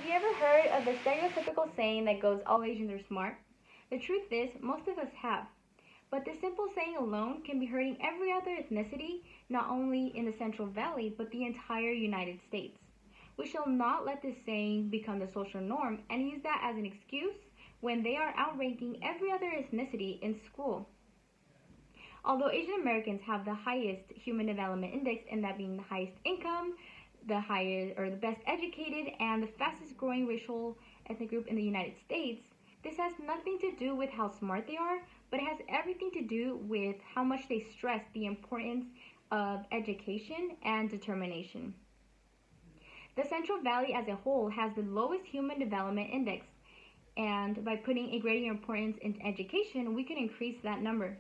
Have you ever heard of the stereotypical saying that goes, all Asians are smart? The truth is, most of us have. But this simple saying alone can be hurting every other ethnicity, not only in the Central Valley, but the entire United States. We shall not let this saying become the social norm and use that as an excuse when they are outranking every other ethnicity in school. Although Asian Americans have the highest human development index, and that being the highest income, the highest or the best educated, and the fastest growing racial ethnic group in the United States, this has nothing to do with how smart they are, but it has everything to do with how much they stress the importance of education and determination. The Central Valley as a whole has the lowest human development index, and by putting a greater importance in education, we can increase that number.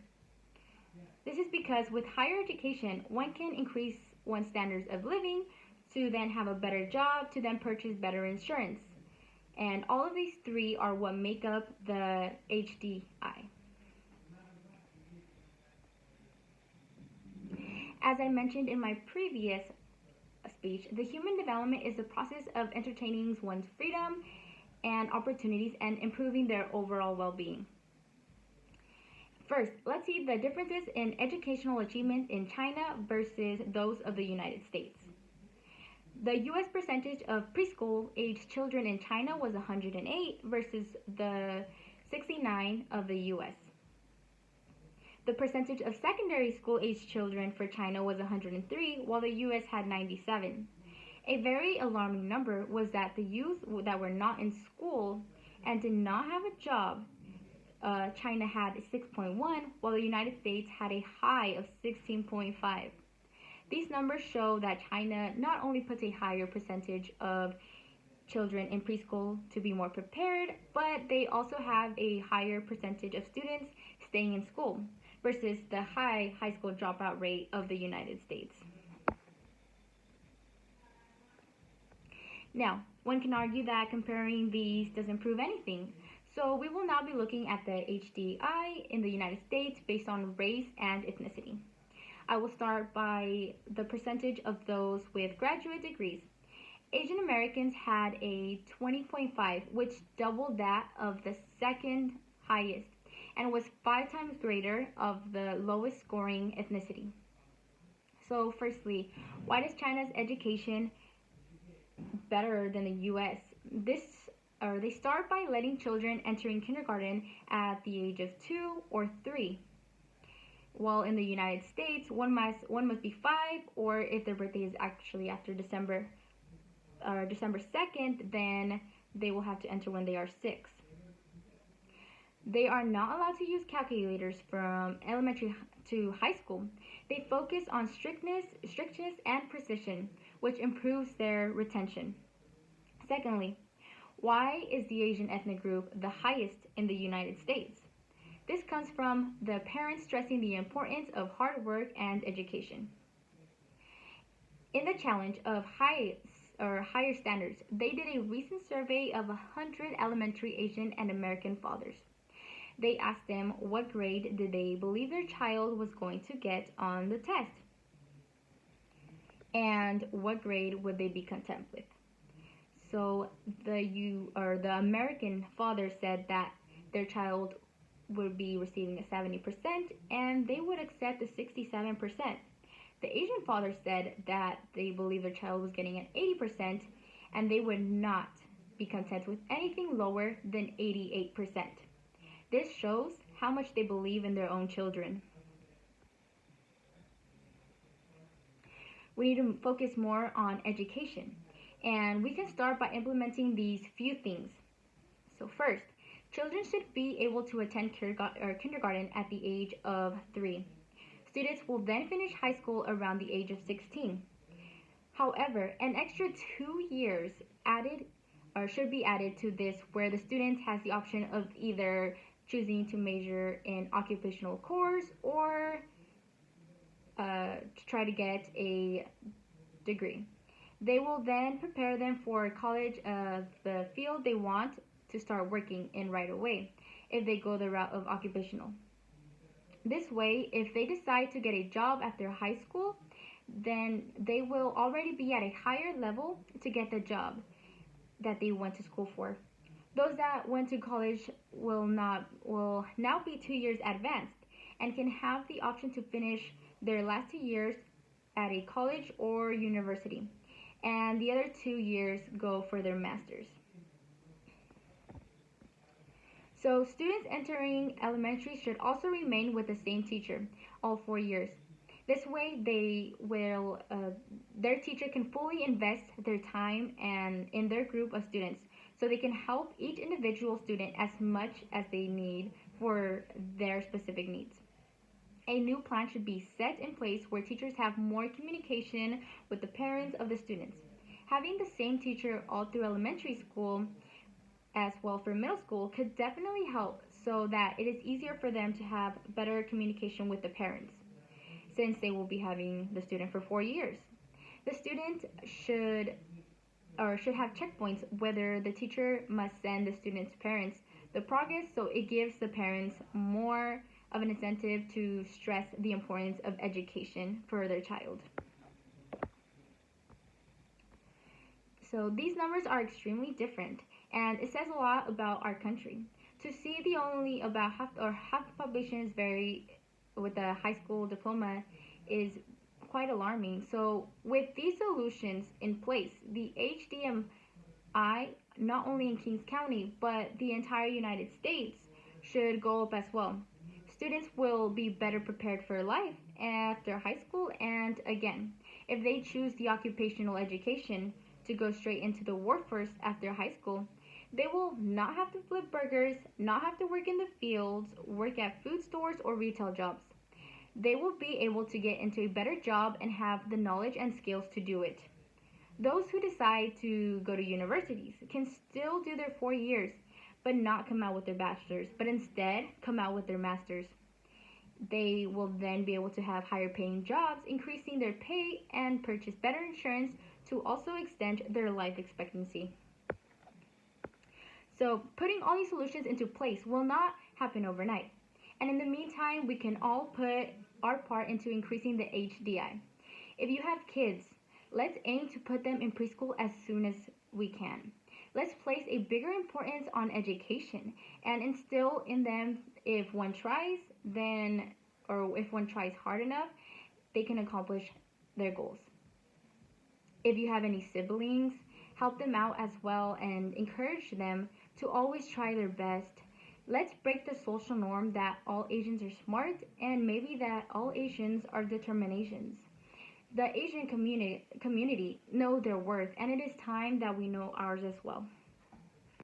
This is because with higher education, one can increase one's standards of living to then have a better job, to then purchase better insurance. And all of these three are what make up the HDI. As I mentioned in my previous speech, the human development is the process of entertaining one's freedom and opportunities and improving their overall well-being. First, let's see the differences in educational achievement in China versus those of the United States. The US percentage of preschool aged children in China was 108 versus the 69 of the US. The percentage of secondary school aged children for China was 103, while the US had 97. A very alarming number was that the youth that were not in school and did not have a job, China had 6.1, while the United States had a high of 16.5. These numbers show that China not only puts a higher percentage of children in preschool to be more prepared, but they also have a higher percentage of students staying in school versus the high school dropout rate of the United States. Now, one can argue that comparing these doesn't prove anything. So we will now be looking at the HDI in the United States based on race and ethnicity. I will start by the percentage of those with graduate degrees. Asian Americans had a 20.5, which doubled that of the second highest and was 5 times greater of the lowest scoring ethnicity. So firstly, why does China's education better than the US? They start by letting children entering kindergarten at the age of 2 or 3. While in the United States, one must be 5, or if their birthday is actually after December 2nd, then they will have to enter when they are 6. They are not allowed to use calculators from elementary to high school. They focus on strictness and precision, which improves their retention. Secondly, why is the Asian ethnic group the highest in the United States? This comes from the parents stressing the importance of hard work and education. In the challenge of higher standards, they did a recent survey of 100 elementary Asian and American fathers. They asked them what grade did they believe their child was going to get on the test, and what grade would they be content with. So the American father said that their child would be receiving a 70% and they would accept a 67%. The Asian father said that they believe their child was getting an 80% and they would not be content with anything lower than 88%. This shows how much they believe in their own children. We need to focus more on education. And we can start by implementing these few things. So first, children should be able to attend kindergarten at the age of 3. Students will then finish high school around the age of 16. However, an extra 2 years should be added to this, where the student has the option of either choosing to major in occupational course or to try to get a degree. They will then prepare them for college of the field they want to start working in right away if they go the route of occupational. This way, if they decide to get a job after high school, then they will already be at a higher level to get the job. that they went to school for. Those that went to college will now be 2 years advanced and can have the option to finish their last 2 years at a college or university, and the other 2 years go for their masters. So students entering elementary should also remain with the same teacher all 4 years. This way, their teacher can fully invest their time and in their group of students, so they can help each individual student as much as they need for their specific needs. A new plan should be set in place where teachers have more communication with the parents of the students. Having the same teacher all through elementary school as well for middle school could definitely help so that it is easier for them to have better communication with the parents since they will be having the student for 4 years. The student should have checkpoints whether the teacher must send the student's parents the progress, so it gives the parents more of an incentive to stress the importance of education for their child. So these numbers are extremely different, and it says a lot about our country. To see the only about half the population is very with a high school diploma is quite alarming. So with these solutions in place, the HDMI, not only in Kings County but the entire United States, should go up as well. Students will be better prepared for life after high school, and again, if they choose the occupational education to go straight into the workforce after high school, they will not have to flip burgers, not have to work in the fields, work at food stores or retail jobs. They will be able to get into a better job and have the knowledge and skills to do it. Those who decide to go to universities can still do their 4 years, but not come out with their bachelor's, but instead come out with their master's. They will then be able to have higher paying jobs, increasing their pay, and purchase better insurance to also extend their life expectancy. So putting all these solutions into place will not happen overnight. And in the meantime, we can all put our part into increasing the HDI. If you have kids, let's aim to put them in preschool as soon as we can. Let's place a bigger importance on education and instill in them if one tries, or if one tries hard enough, they can accomplish their goals. If you have any siblings, help them out as well and encourage them to always try their best. Let's break the social norm that all Asians are smart and maybe that all Asians are determinations. The Asian community know their worth, and it is time that we know ours as well.